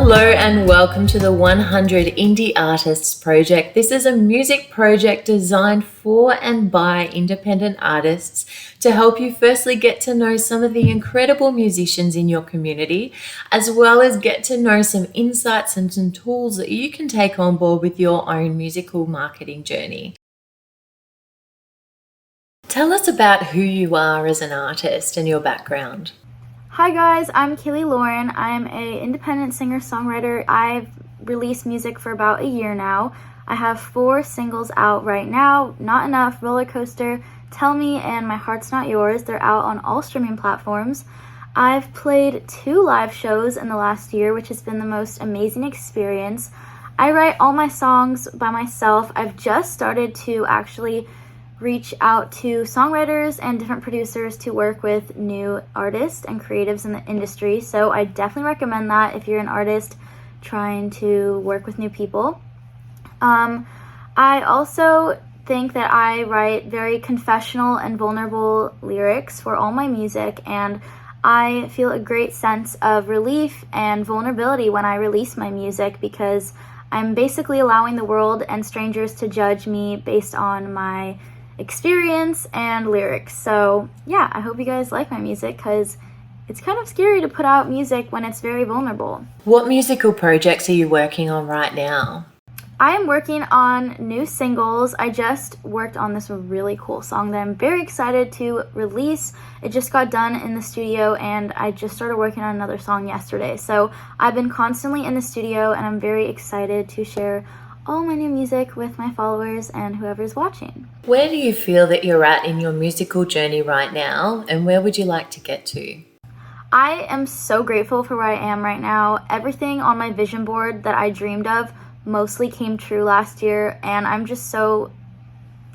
Hello and welcome to the 100 Indie Artists Project. This is a music project designed for and by independent artists to help you firstly get to know some of the incredible musicians in your community, as well as get to know some insights and some tools that you can take on board with your own musical marketing journey. Tell us about who you are as an artist and your background. Hi guys, I'm Kaylee Lauren. I'm an independent singer-songwriter. I've released music for about a year now. I have 4 singles out right now: Not Enough, Roller Coaster, Tell Me, and My Heart's Not Yours. They're out on all streaming platforms. I've played 2 live shows in the last year, which has been the most amazing experience. I write all my songs by myself. I've just started to actually reach out to songwriters and different producers to work with new artists and creatives in the industry. So I definitely recommend that if you're an artist trying to work with new people. I also think that I write very confessional and vulnerable lyrics for all my music, and I feel a great sense of relief and vulnerability when I release my music, because I'm basically allowing the world and strangers to judge me based on my experience and lyrics. So yeah, I hope you guys like my music, because it's kind of scary to put out music when it's very vulnerable. What musical projects are you working on right now? I am working on new singles. I just worked on this really cool song that I'm very excited to release. It just got done in the studio, and I just started working on another song yesterday. So I've been constantly in the studio, and I'm very excited to share all my new music with my followers and whoever's watching. Where do you feel that you're at in your musical journey right now, and where would you like to get to? I am so grateful for where I am right now. Everything on my vision board that I dreamed of mostly came true last year, and I'm just so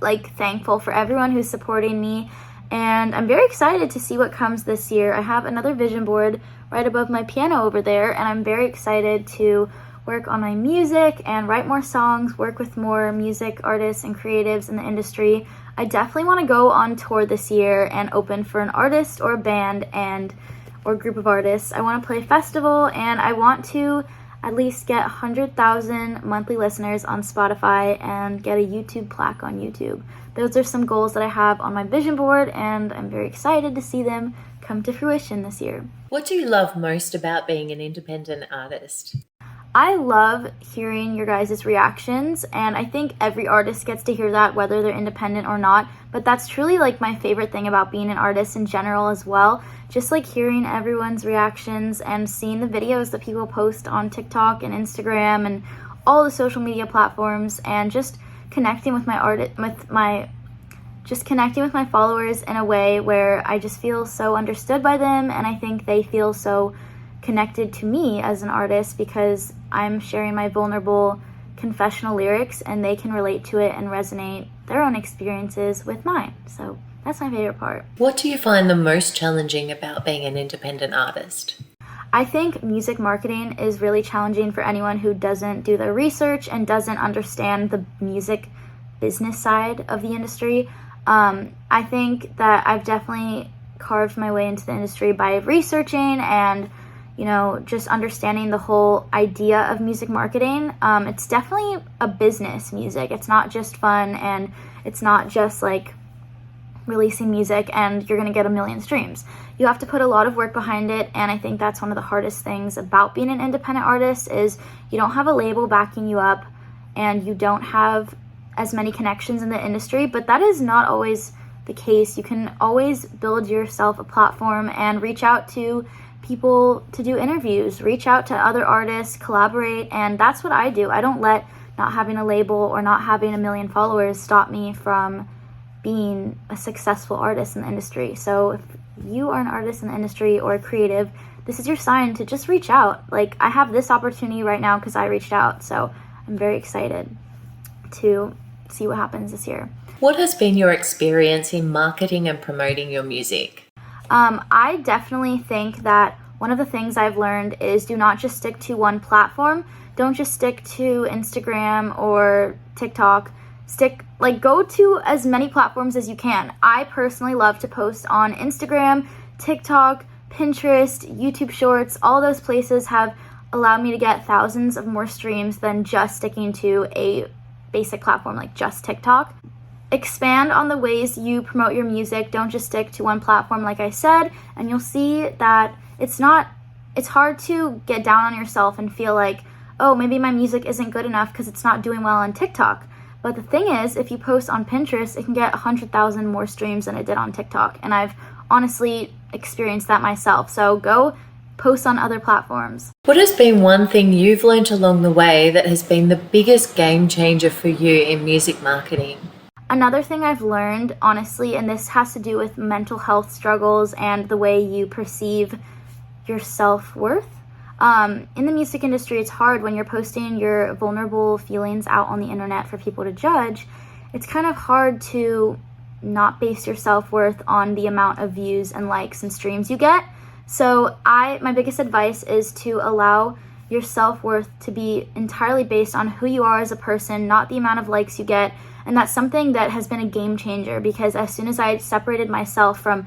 thankful for everyone who's supporting me, and I'm very excited to see what comes this year. I have another vision board right above my piano over there, and I'm very excited to work on my music and write more songs, work with more music artists and creatives in the industry. I definitely want to go on tour this year and open for an artist or a band or group of artists. I want to play a festival, and I want to at least get 100,000 monthly listeners on Spotify and get a YouTube plaque on YouTube. Those are some goals that I have on my vision board, and I'm very excited to see them come to fruition this year. What do you love most about being an independent artist? I love hearing your guys' reactions, and I think every artist gets to hear that, whether they're independent or not. But that's truly my favorite thing about being an artist in general as well. Just hearing everyone's reactions and seeing the videos that people post on TikTok and Instagram and all the social media platforms, and just connecting with my followers in a way where I just feel so understood by them, and I think they feel so connected to me as an artist, because I'm sharing my vulnerable confessional lyrics and they can relate to it and resonate their own experiences with mine. So that's my favorite part. What do you find the most challenging about being an independent artist? I think music marketing is really challenging for anyone who doesn't do their research and doesn't understand the music business side of the industry. I think that I've definitely carved my way into the industry by researching and just understanding the whole idea of music marketing. It's definitely a business, music. It's not just fun, and it's not just releasing music and you're going to get 1 million streams. You have to put a lot of work behind it, and I think that's one of the hardest things about being an independent artist is you don't have a label backing you up, and you don't have as many connections in the industry, but that is not always the case. You can always build yourself a platform and reach out to people to do interviews, reach out to other artists, collaborate, and that's what I do. I don't let not having a label or not having 1 million followers stop me from being a successful artist in the industry. So if you are an artist in the industry or a creative, this is your sign to just reach out. I have this opportunity right now because I reached out, so I'm very excited to see what happens this year. What has been your experience in marketing and promoting your music? I definitely think that one of the things I've learned is do not just stick to one platform. Don't just stick to Instagram or TikTok. Go to as many platforms as you can. I personally love to post on Instagram, TikTok, Pinterest, YouTube Shorts. All those places have allowed me to get thousands of more streams than just sticking to a basic platform like just TikTok. Expand on the ways you promote your music. Don't just stick to one platform, like I said, and you'll see that it's hard to get down on yourself and feel like, oh, maybe my music isn't good enough because it's not doing well on TikTok. But the thing is, if you post on Pinterest, it can get 100,000 more streams than it did on TikTok. And I've honestly experienced that myself. So go post on other platforms. What has been one thing you've learned along the way that has been the biggest game changer for you in music marketing? Another thing I've learned, honestly, and this has to do with mental health struggles and the way you perceive your self-worth. In the music industry, it's hard when you're posting your vulnerable feelings out on the internet for people to judge. It's kind of hard to not base your self-worth on the amount of views and likes and streams you get. So my biggest advice is to allow your self-worth to be entirely based on who you are as a person, not the amount of likes you get. And that's something that has been a game changer, because as soon as I separated myself from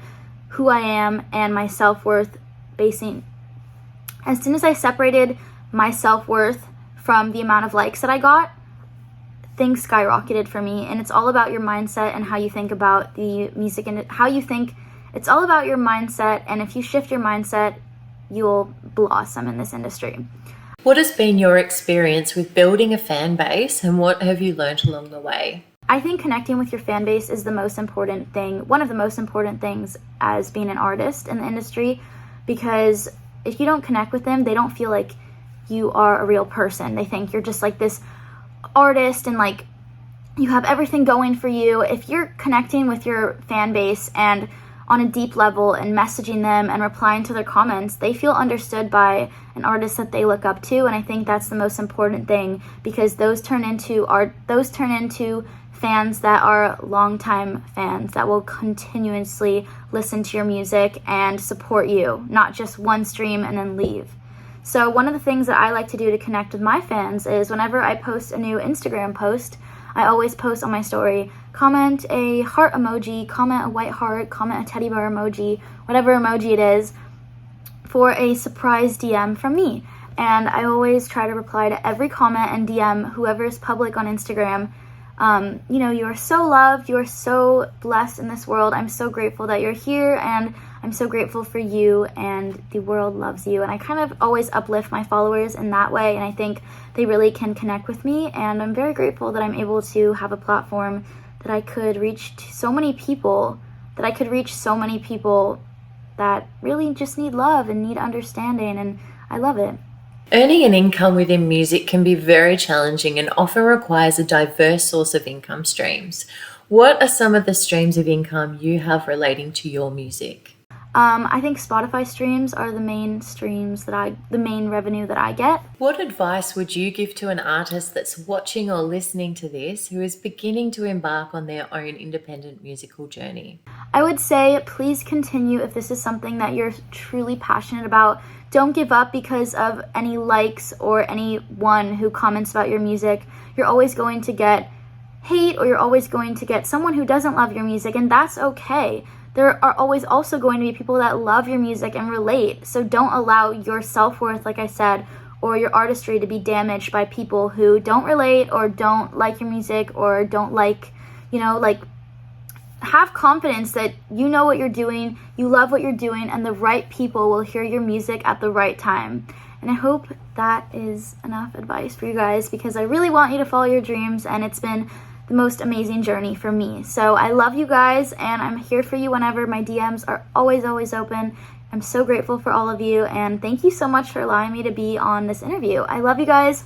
who I am and my self-worth as soon as I separated my self-worth from the amount of likes that I got, things skyrocketed for me. And it's all about your mindset and how you think about the music and how you think. It's all about your mindset, and if you shift your mindset, you'll blossom in this industry. What has been your experience with building a fan base, and what have you learned along the way? I think connecting with your fan base is the most important thing, one of the most important things as being an artist in the industry, because if you don't connect with them, they don't feel like you are a real person. They think you're just like this artist and like you have everything going for you. If you're connecting with your fan base and on a deep level and messaging them and replying to their comments, they feel understood by an artist that they look up to. And I think that's the most important thing, because those turn into fans that are longtime fans that will continuously listen to your music and support you, not just one stream and then leave. So one of the things that I like to do to connect with my fans is whenever I post a new Instagram post, I always post on my story, comment a heart emoji, comment a white heart, comment a teddy bear emoji, whatever emoji it is, for a surprise DM from me. And I always try to reply to every comment and DM whoever is public on Instagram. You are so loved, you are so blessed in this world. I'm so grateful that you're here, and I'm so grateful for you, and the world loves you. And I kind of always uplift my followers in that way, and I think they really can connect with me. And I'm very grateful that I'm able to have a platform that I could reach so many people, that really just need love and need understanding, and I love it. Earning an income within music can be very challenging and often requires a diverse source of income streams. What are some of the streams of income you have relating to your music? I think Spotify streams are the main revenue that I get. What advice would you give to an artist that's watching or listening to this who is beginning to embark on their own independent musical journey? I would say please continue if this is something that you're truly passionate about. Don't give up because of any likes or anyone who comments about your music. You're always going to get hate, or you're always going to get someone who doesn't love your music, and that's okay. There are always also going to be people that love your music and relate. So don't allow your self-worth, like I said, or your artistry to be damaged by people who don't relate or don't like your music or don't have confidence that you know what you're doing, you love what you're doing, and the right people will hear your music at the right time. And I hope that is enough advice for you guys, because I really want you to follow your dreams, and it's been the most amazing journey for me. So I love you guys, and I'm here for you whenever. My DMs are always open. I'm so grateful for all of you, and thank you so much for allowing me to be on this interview. I love you guys.